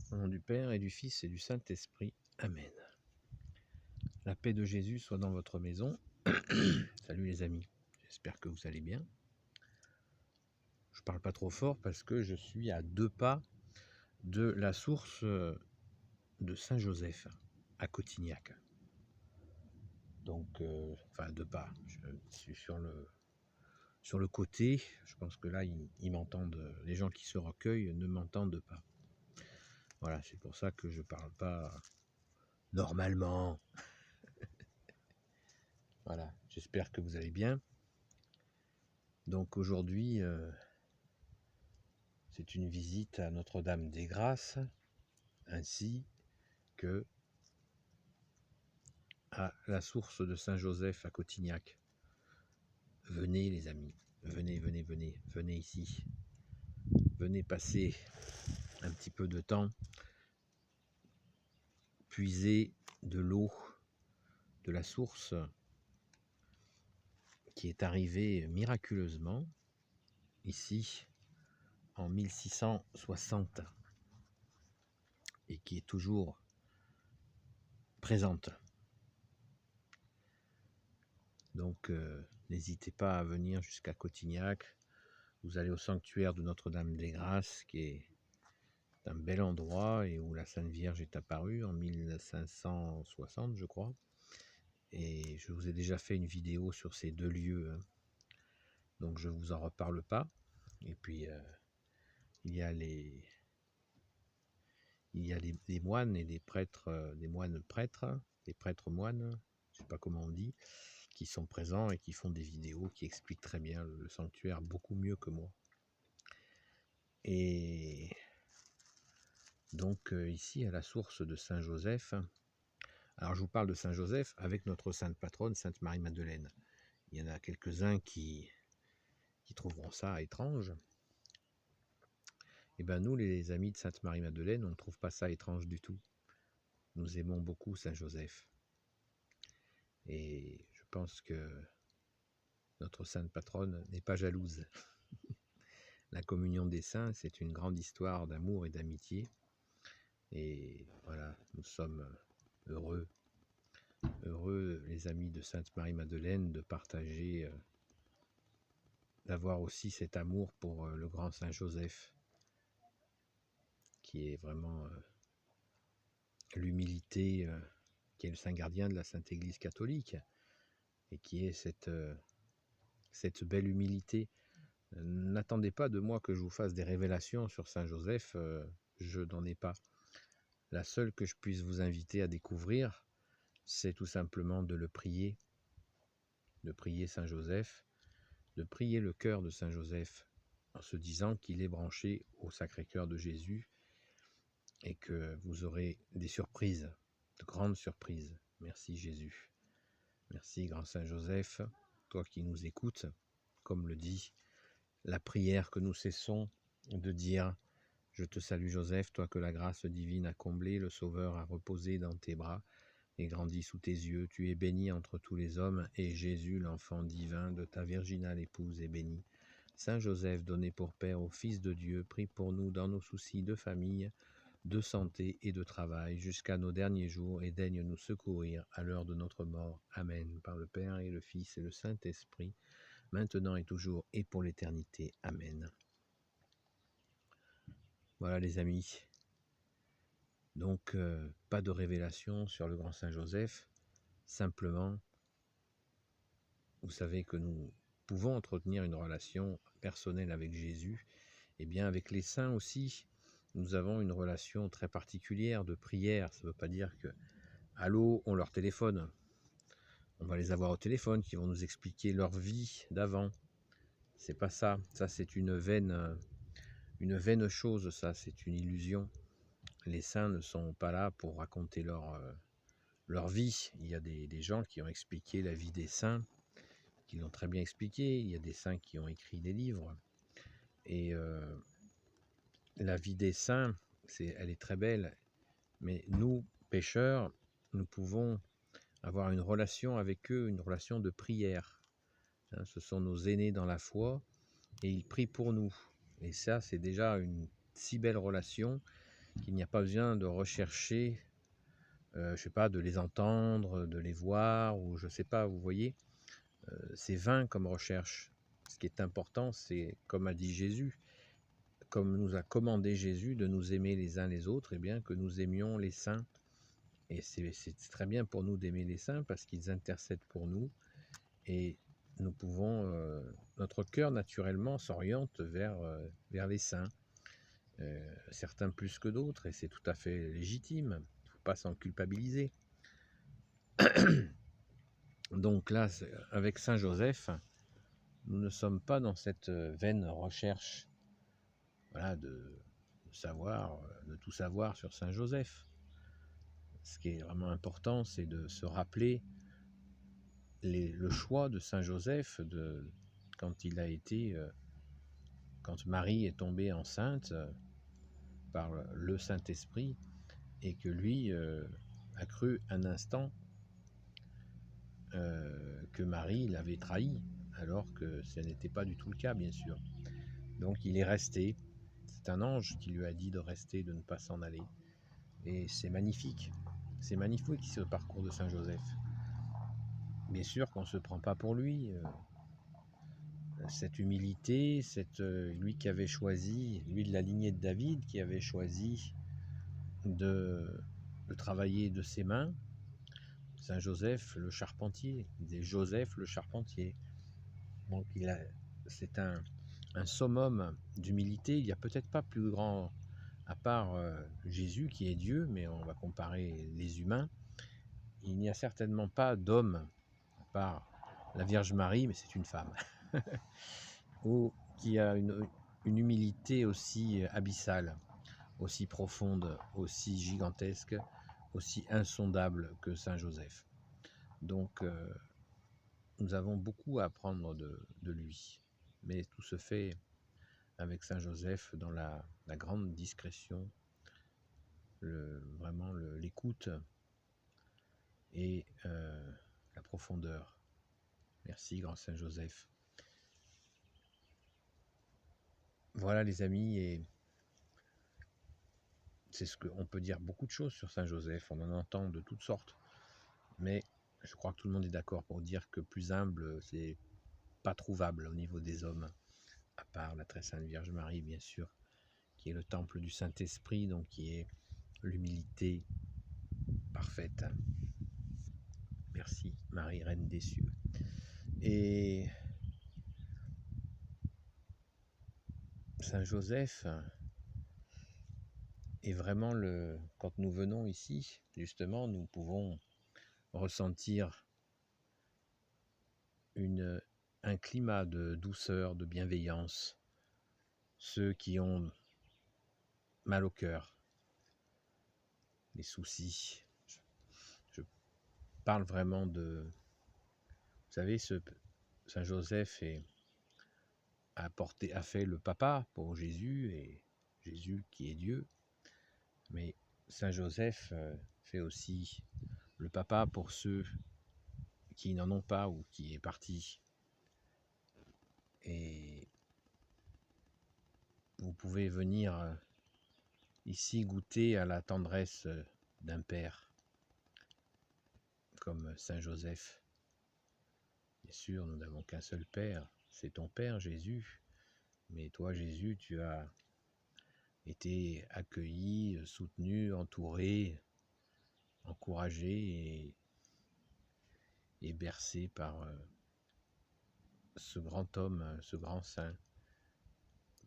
Au nom du Père et du Fils et du Saint-Esprit. Amen. La paix de Jésus soit dans votre maison. Salut les amis, j'espère que vous allez bien. Je parle pas trop fort parce que je suis à 2 pas de la source de Saint-Joseph à Cotignac. Donc, enfin 2 pas, je suis sur le côté. Je pense que là, ils m'entendent, les gens qui se recueillent ne m'entendent pas. Voilà, c'est pour ça que je parle pas normalement. Voilà, j'espère que vous allez bien. Donc aujourd'hui, c'est une visite à Notre-Dame des Grâces, ainsi que à la source de Saint-Joseph à Cotignac. Venez les amis, venez ici. Venez passer un petit peu de temps, puiser de l'eau de la source qui est arrivée miraculeusement ici en 1660 et qui est toujours présente. Donc n'hésitez pas à venir jusqu'à Cotignac. Vous allez au sanctuaire de Notre-Dame des Grâces, qui est un bel endroit et où la Sainte Vierge est apparue en 1560, je crois. Et je vous ai déjà fait une vidéo sur ces 2 lieux, hein. Donc je ne vous en reparle pas. Et puis il y a les moines et des prêtres, des moines prêtres, des prêtres moines, je ne sais pas comment on dit, qui sont présents et qui font des vidéos qui expliquent très bien le sanctuaire beaucoup mieux que moi. Et donc ici à la source de Saint-Joseph, alors je vous parle de Saint-Joseph avec notre sainte patronne, Sainte Marie-Madeleine. Il y en a quelques-uns qui trouveront ça étrange. Et bien nous, les amis de Sainte Marie-Madeleine, on ne trouve pas ça étrange du tout. Nous aimons beaucoup Saint-Joseph. Et je pense que notre sainte patronne n'est pas jalouse. La communion des saints, c'est une grande histoire d'amour et d'amitié. Et voilà, nous sommes heureux, les amis de Sainte Marie-Madeleine, de partager, d'avoir aussi cet amour pour le grand Saint Joseph, qui est vraiment l'humilité, qui est le saint gardien de la Sainte Église catholique, et qui est cette belle humilité. N'attendez pas de moi que je vous fasse des révélations sur Saint Joseph, je n'en ai pas. La seule que je puisse vous inviter à découvrir, c'est tout simplement de le prier, de prier Saint Joseph, de prier le cœur de Saint Joseph, en se disant qu'il est branché au Sacré-Cœur de Jésus, et que vous aurez des surprises, de grandes surprises. Merci Jésus. Merci grand Saint Joseph, toi qui nous écoutes, comme le dit la prière que nous cessons de dire. Je te salue Joseph, toi que la grâce divine a comblé, le Sauveur a reposé dans tes bras et grandi sous tes yeux. Tu es béni entre tous les hommes, et Jésus, l'enfant divin de ta virginale épouse, est béni. Saint Joseph, donné pour Père au Fils de Dieu, prie pour nous dans nos soucis de famille, de santé et de travail, jusqu'à nos derniers jours, et daigne nous secourir à l'heure de notre mort. Amen. Par le Père et le Fils et le Saint-Esprit, maintenant et toujours et pour l'éternité. Amen. Voilà les amis. Donc, pas de révélation sur le grand Saint Joseph, simplement, vous savez que nous pouvons entretenir une relation personnelle avec Jésus, et bien avec les saints aussi, nous avons une relation très particulière de prière. Ça ne veut pas dire que, allô, on leur téléphone. On va les avoir au téléphone qui vont nous expliquer leur vie d'avant. C'est pas ça. Ça, c'est une vaine chose, ça, c'est une illusion. Les saints ne sont pas là pour raconter leur vie. Il y a des gens qui ont expliqué la vie des saints, qui l'ont très bien expliqué. Il y a des saints qui ont écrit des livres. Et la vie des saints, elle est très belle. Mais nous, pécheurs, nous pouvons avoir une relation avec eux, une relation de prière. Hein, ce sont nos aînés dans la foi, et ils prient pour nous. Et ça, c'est déjà une si belle relation qu'il n'y a pas besoin de rechercher, je sais pas, de les entendre, de les voir, ou je sais pas, vous voyez, c'est vain comme recherche. Ce qui est important, c'est, comme a dit Jésus, comme nous a commandé Jésus de nous aimer les uns les autres, et bien que nous aimions les saints. Et c'est très bien pour nous d'aimer les saints parce qu'ils intercèdent pour nous, et nous pouvons, notre cœur naturellement s'oriente vers les saints, certains plus que d'autres, et c'est tout à fait légitime, il ne faut pas s'en culpabiliser. Donc là, avec Saint Joseph, nous ne sommes pas dans cette vaine recherche, voilà, de savoir, de tout savoir sur Saint Joseph. Ce qui est vraiment important, c'est de se rappeler le choix de Saint Joseph quand il a été, quand Marie est tombée enceinte par le Saint-Esprit, et que lui a cru un instant que Marie l'avait trahi, alors que ce n'était pas du tout le cas, bien sûr. Donc il est resté. C'est un ange qui lui a dit de rester, de ne pas s'en aller. Et c'est magnifique. C'est magnifique ce parcours de Saint Joseph. Bien sûr qu'on ne se prend pas pour lui. Cette humilité, lui qui avait choisi, lui de la lignée de David, qui avait choisi de travailler de ses mains, Saint Joseph le charpentier, il disait Joseph le charpentier. Donc c'est un summum d'humilité. Il n'y a peut-être pas plus grand, à part Jésus qui est Dieu, mais on va comparer les humains. Il n'y a certainement pas d'homme, à part la Vierge Marie, mais c'est une femme, ou qui a une humilité aussi abyssale, aussi profonde, aussi gigantesque, aussi insondable que Saint Joseph. Donc nous avons beaucoup à apprendre de lui, mais tout se fait avec Saint Joseph dans la grande discrétion, vraiment l'écoute et la profondeur. Merci, grand Saint Joseph. Voilà les amis, et c'est ce qu'on peut dire beaucoup de choses sur Saint Joseph, on en entend de toutes sortes, mais je crois que tout le monde est d'accord pour dire que plus humble, c'est pas trouvable au niveau des hommes, à part la très sainte Vierge Marie, bien sûr, qui est le temple du Saint-Esprit, donc qui est l'humilité parfaite. Merci Marie, Reine des cieux. Et Saint Joseph est vraiment quand nous venons ici, justement, nous pouvons ressentir un climat de douceur, de bienveillance. Ceux qui ont mal au cœur, les soucis. Je parle vraiment de... Vous savez, Saint Joseph a fait le papa pour Jésus, et Jésus qui est Dieu. Mais Saint Joseph fait aussi le papa pour ceux qui n'en ont pas ou qui est parti. Et vous pouvez venir ici goûter à la tendresse d'un père, comme Saint Joseph. Bien sûr, nous n'avons qu'un seul père, c'est ton père Jésus. Mais toi Jésus, tu as été accueilli, soutenu, entouré, encouragé et bercé par ce grand homme, ce grand saint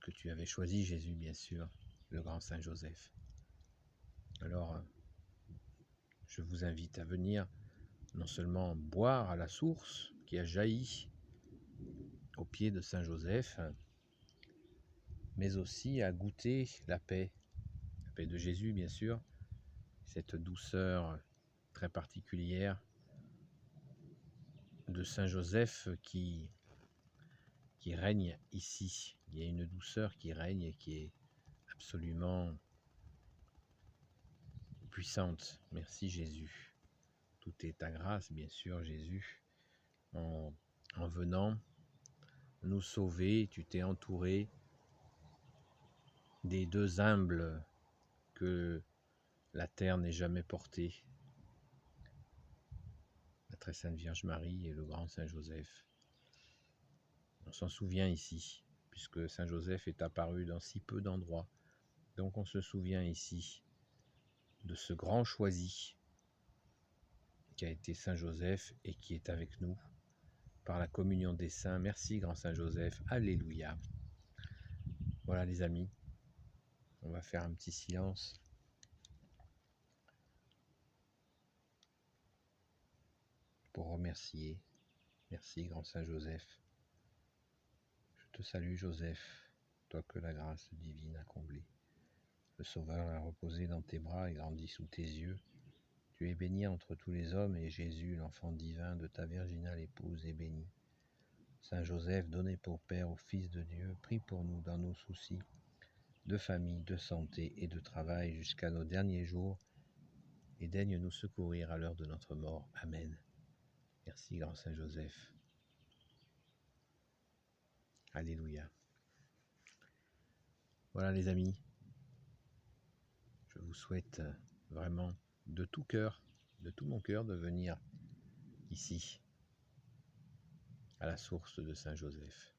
que tu avais choisi, Jésus, bien sûr, le grand Saint Joseph. Alors, je vous invite à venir non seulement boire à la source qui a jailli au pied de Saint Joseph, mais aussi à goûter la paix de Jésus, bien sûr, cette douceur très particulière de Saint Joseph qui règne ici. Il y a une douceur qui règne et qui est absolument puissante. Merci Jésus. Tout est ta grâce, bien sûr, Jésus. En venant nous sauver, tu t'es entouré des deux humbles que la terre n'ait jamais porté, la très sainte Vierge Marie et le grand Saint Joseph. On s'en souvient ici, puisque Saint Joseph est apparu dans si peu d'endroits. Donc on se souvient ici de ce grand choisi qui a été Saint Joseph et qui est avec nous par la communion des saints. Merci grand Saint Joseph, alléluia. Voilà les amis, on va faire un petit silence pour remercier. Merci grand Saint Joseph. Je te salue Joseph, toi que la grâce divine a comblé. Le Sauveur a reposé dans tes bras et grandi sous tes yeux. Tu es bénie entre tous les hommes et Jésus, l'enfant divin de ta virginale épouse, est béni. Saint Joseph, donné pour Père au Fils de Dieu, prie pour nous dans nos soucis de famille, de santé et de travail jusqu'à nos derniers jours, et daigne nous secourir à l'heure de notre mort. Amen. Merci, grand Saint Joseph. Alléluia. Voilà les amis, je vous souhaite vraiment de tout cœur, de tout mon cœur, de venir ici, à la source de Saint Joseph.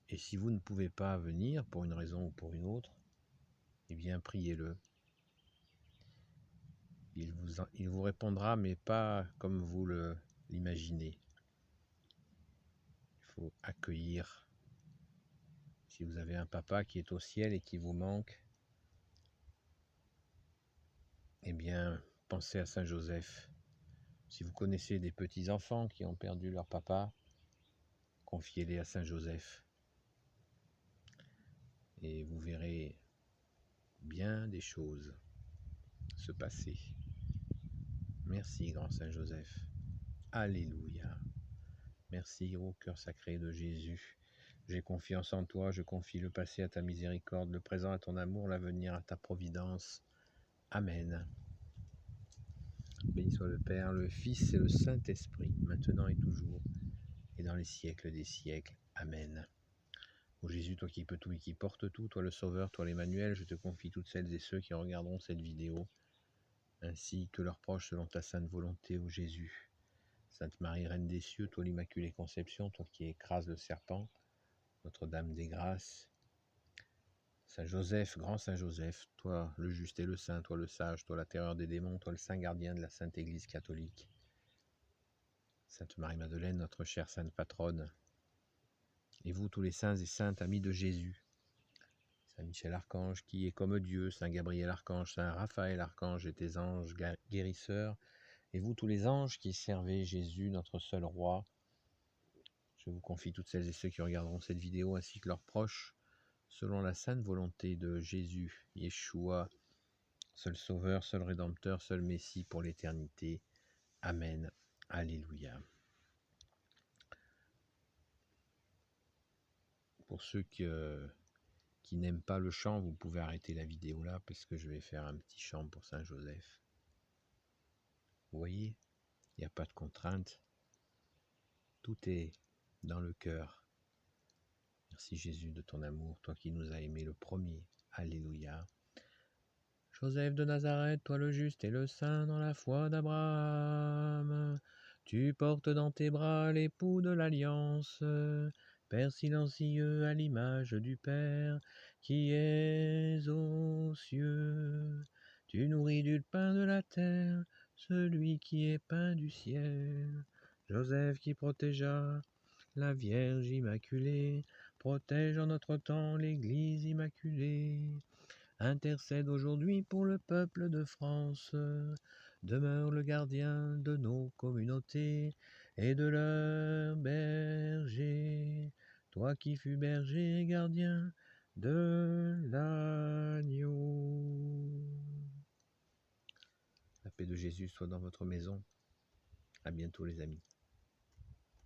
Et si vous ne pouvez pas venir pour une raison ou pour une autre, eh bien priez-le. Il vous répondra, mais pas comme vous l'imaginez. Il faut accueillir. Si vous avez un papa qui est au ciel et qui vous manque, eh bien, pensez à Saint Joseph. Si vous connaissez des petits-enfants qui ont perdu leur papa, confiez-les à Saint Joseph. Et vous verrez bien des choses se passer. Merci, grand Saint Joseph. Alléluia. Merci, ô cœur sacré de Jésus. J'ai confiance en toi, je confie le passé à ta miséricorde, le présent à ton amour, l'avenir à ta providence. Amen. Béni soit le Père, le Fils et le Saint-Esprit, maintenant et toujours, et dans les siècles des siècles. Amen. Ô Jésus, toi qui peux tout et qui porte tout, toi le Sauveur, toi l'Emmanuel, je te confie toutes celles et ceux qui regarderont cette vidéo, ainsi que leurs proches selon ta sainte volonté, ô Jésus. Sainte Marie, Reine des cieux, toi l'Immaculée Conception, toi qui écrases le serpent, Notre-Dame des Grâces, Saint Joseph, grand Saint Joseph, toi le juste et le saint, toi le sage, toi la terreur des démons, toi le saint gardien de la Sainte Église catholique, Sainte Marie-Madeleine, notre chère sainte patronne, et vous tous les saints et saintes amis de Jésus, Saint Michel Archange qui est comme Dieu, Saint Gabriel Archange, Saint Raphaël Archange et tes anges guérisseurs, et vous tous les anges qui servez Jésus, notre seul roi, je vous confie toutes celles et ceux qui regarderont cette vidéo ainsi que leurs proches, selon la sainte volonté de Jésus, Yeshua, seul Sauveur, seul Rédempteur, seul Messie pour l'éternité. Amen. Alléluia. Pour ceux qui n'aiment pas le chant, vous pouvez arrêter la vidéo là parce que je vais faire un petit chant pour Saint Joseph. Vous voyez, il n'y a pas de contrainte. Tout est dans le cœur. Merci Jésus de ton amour, toi qui nous as aimés le premier. Alléluia. Joseph de Nazareth, toi le juste et le saint dans la foi d'Abraham, tu portes dans tes bras l'époux de l'alliance, Père silencieux à l'image du Père qui est aux cieux. Tu nourris du pain de la terre celui qui est pain du ciel. Joseph qui protégea la Vierge immaculée, protège en notre temps l'Église immaculée. Intercède aujourd'hui pour le peuple de France, demeure le gardien de nos communautés et de leurs bergers, toi qui fus berger et gardien de l'agneau. La paix de Jésus soit dans votre maison. À bientôt les amis.